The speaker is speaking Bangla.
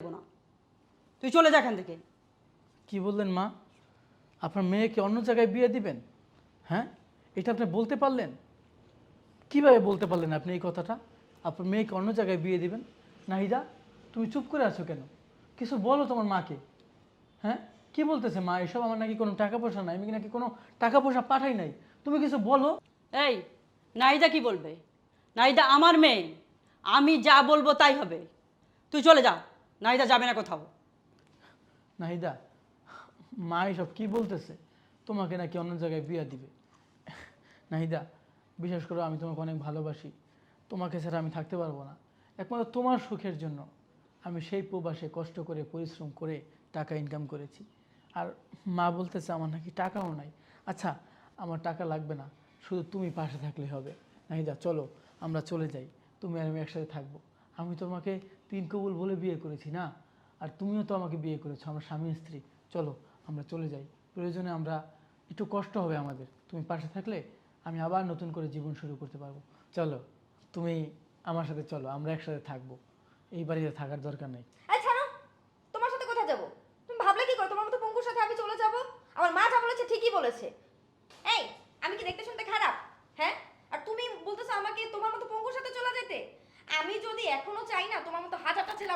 না, তুই চলে যা এখান থেকে। কি বললেন মা? আপনার মেয়েকে অন্য জায়গায় বিয়ে দিবেন? হ্যাঁ, এটা আপনি বলতে পারলেন? কিভাবে বলতে পারলেন আপনি এই কথাটা? আপনার মেয়েকে অন্য জায়গায় বিয়ে দিবেন? নাহিদা, তুমি চুপ করে আছো কেন? কিছু বলো তোমার মাকে। হ্যাঁ, কি বলতেছে মা এসব? আমার নাকি কোনো টাকা পয়সা নাই, আমি নাকি কোনো টাকা পয়সা পাঠাই নাই। তুমি কিছু বলো। এই, নাহিদা কি বলবে? নাহিদা আমার মেয়ে, আমি যা বলবো তাই হবে। তুই চলে যা, নাহিদা যাবে না কোথাও। নাহিদা, মা এসব কি বলতেছে? তোমাকে নাকি অন্য জায়গায় বিয়ে দিবে? নাহিদা, বিশেষ করে আমি তোমাকে অনেক ভালোবাসি, তোমাকে ছাড়া আমি থাকতে পারবো না। একমাত্র তোমার সুখের জন্য আমি সেই প্রবাসে কষ্ট করে পরিশ্রম করে টাকা ইনকাম করেছি। আর মা বলতেছে আমার নাকি টাকাও নাই। আচ্ছা, আমার টাকা লাগবে না, শুধু তুমি পাশে থাকলে হবে। নাহিদা চলো, আমরা চলে যাই, তুমি আর আমি একসাথে থাকবো। আমি তোমাকে তিন কবুল বলে বিয়ে করেছি না? আর তুমিও তো আমাকে বিয়ে করেছো, আমরা স্বামী স্ত্রী। চলো আমরা চলে যাই, প্রয়োজনে আমরা একটু কষ্ট হবে আমাদের, তুমি পাশে থাকলে আমি আবার নতুন করে জীবন শুরু করতে পারবো। চলো, তুমি আমার সাথে চলো, আমরা একসাথে থাকবো। এই বাড়িতে থাকার দরকার নেই। এই ছাড়ো, তোমার সাথে কোথায় যাব? তুমি ভাবলে কি করে তোমার মতো পঙ্গুর সাথে আমি চলে যাব? আমার মা যা বলেছে ঠিকই বলেছে। এই